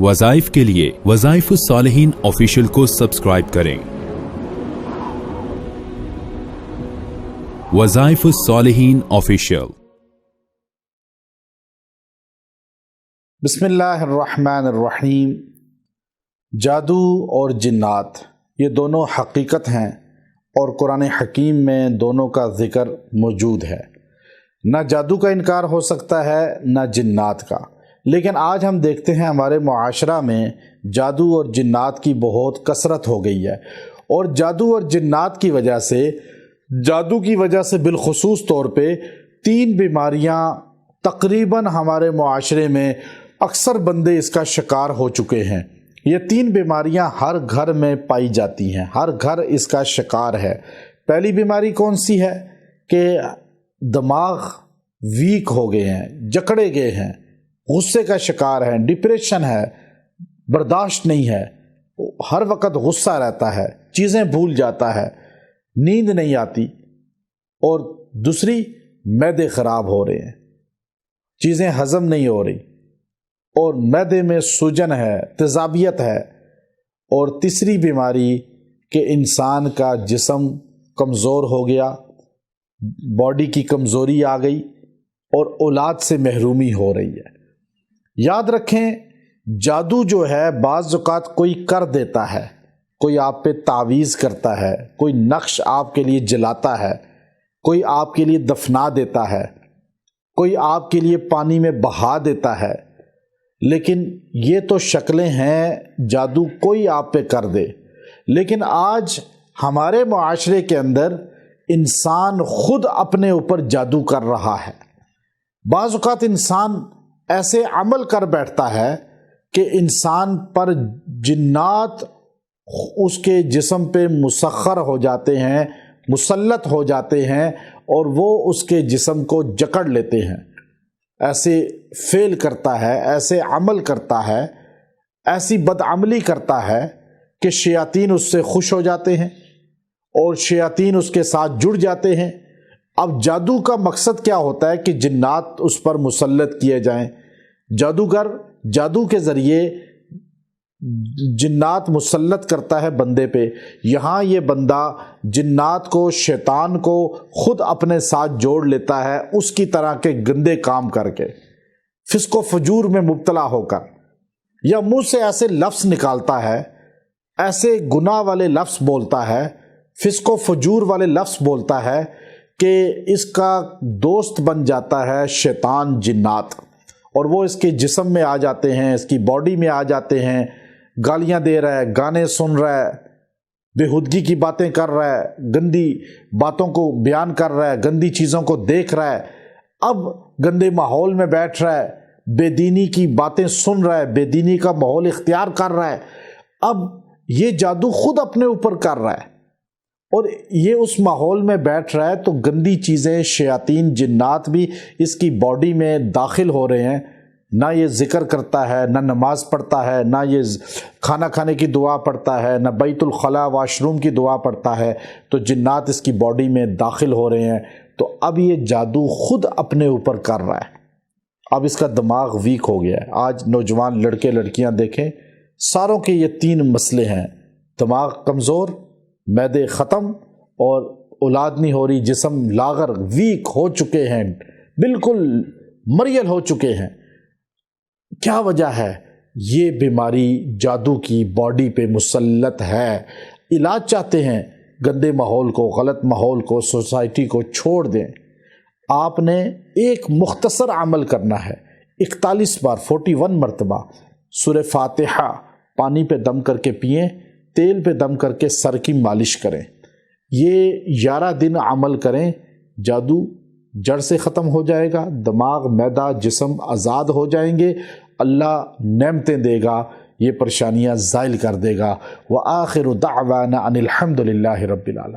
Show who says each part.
Speaker 1: वज़ाइफ के लिए वज़ाइफ सालिहीन ऑफिशियल को सब्सक्राइब करें। वज़ाइफ सालिहीन ऑफिशियल।
Speaker 2: बिस्मिल्लाहिर्रहमानिर्रहीम। जादू और जिन्नात ये दोनों हकीकत हैं और कुरान हकीम में दोनों का ज़िक्र मौजूद है। ना जादू का इनकार हो सकता है ना जिन्नात का, लेकिन आज हम देखते हैं हमारे मुआशरा में जादू और जिन्नात की बहुत कसरत हो गई है और जादू और जिन्नात की वजह से, जादू की वजह से बिलखुसूस तौर पे 3 बीमारियां तकरीबन हमारे मुआशरे में अक्सर बंदे इसका शिकार हो चुके हैं। ये 3 बीमारियां हर घर में पाई जाती हैं, हर घर इसका शिकार है। पहली बीमारी कौन सी है कि दिमाग वीक हो गए हैं, जकड़े गए हैं, गुस्से का शिकार है, डिप्रेशन है, बर्दाश्त नहीं है, हर वक्त गुस्सा रहता है, चीज़ें भूल जाता है, नींद नहीं आती। और दूसरी, मैदे ख़राब हो रहे हैं, चीज़ें हज़म नहीं हो रही और मैदे में सूजन है, तेज़ाबियत है। और तीसरी बीमारी कि इंसान का जिस्म कमज़ोर हो गया, बॉडी की कमज़ोरी आ गई और औलाद से महरूमी हो रही है। याद रखें, जादू जो है बाज़ औक़ात कोई कर देता है, कोई आप पे तावीज़ करता है, कोई नक्श आपके लिए जलाता है, कोई आपके लिए दफना देता है, कोई आपके लिए पानी में बहा देता है। लेकिन ये तो शक्लें हैं, जादू कोई आप पे कर दे। लेकिन आज हमारे मुआशरे के अंदर इंसान खुद अपने ऊपर जादू कर रहा है। बाज़ औक़ात इंसान ऐसे अमल कर बैठता है कि इंसान पर जिन्नात उसके जिस्म पे मुसख्खर हो जाते हैं, मुसल्लत हो जाते हैं और वो उसके जिस्म को जकड़ लेते हैं। ऐसे फेल करता है, ऐसे अमल करता है, ऐसी बदअमली करता है कि शयातीन उससे खुश हो जाते हैं और शयातीन उसके साथ जुड़ जाते हैं। अब जादू का मकसद क्या होता है कि जिन्नात उस पर मुसल्लत किए जाएं। जादूगर जादू के ज़रिए जिन्नात मुसल्लत करता है बंदे पे। यहाँ ये बंदा जिन्नात को, शैतान को खुद अपने साथ जोड़ लेता है, उसकी तरह के गंदे काम करके, फिस्को फजूर में मुब्तला होकर, या मुंह से ऐसे लफ्ज़ निकालता है, ऐसे गुनाह वाले लफ्ज़ बोलता है, फिस्को फजूर वाले लफ्ज़ बोलता है कि इसका दोस्त बन जाता है शैतान, जिन्नात, और वो इसके जिस्म में आ जाते हैं, इसकी बॉडी में आ जाते हैं, गालियां दे रहा है, गाने सुन रहा है, बेहुदगी की बातें कर रहा है, गंदी बातों को बयान कर रहा है, गंदी चीज़ों को देख रहा है। अब गंदे माहौल में बैठ रहा है, बेदीनी की बातें सुन रहा है, बेदीनी का माहौल इख्तियार कर रहा है। अब ये जादू खुद अपने ऊपर कर रहा है और ये उस माहौल में बैठ रहा है तो गंदी चीज़ें, शयातीन, जिन्नात भी इसकी बॉडी में दाखिल हो रहे हैं। ना ये ज़िक्र करता है, ना नमाज पढ़ता है, ना ये खाना खाने की दुआ पढ़ता है, ना बैतुल खला वाशरूम की दुआ पढ़ता है, तो जिन्नात इसकी बॉडी में दाखिल हो रहे हैं। तो अब ये जादू खुद अपने ऊपर कर रहा है। अब इसका दिमाग वीक हो गया है। आज नौजवान लड़के लड़कियां देखें, सारों के ये 3 मसले हैं: दिमाग कमज़ोर, मैदे ख़त्म और औलाद नहीं हो रही, जिस्म लागर, वीक हो चुके हैं, बिल्कुल मरियल हो चुके हैं। क्या वजह है? ये बीमारी जादू की बॉडी पे मुसल्लत है। इलाज चाहते हैं, गंदे माहौल को, गलत माहौल को, सोसाइटी को छोड़ दें। आपने एक मुख्तसर अमल करना है। 41 बार, 41 मरतबा सूरह फातिहा पानी पे दम करके पिएं, तेल पे दम करके सर की मालिश करें। ये 11 दिन अमल करें, जादू जड़ से ख़त्म हो जाएगा, दिमाग, मैदा, जिस्म आज़ाद हो जाएंगे, अल्लाह नेमतें देगा, ये परेशानियाँ ज़ाइल कर देगा। व आखिरु दाअवाना अनिल हम्दुलिल्लाहि रब्बिल आलमीन।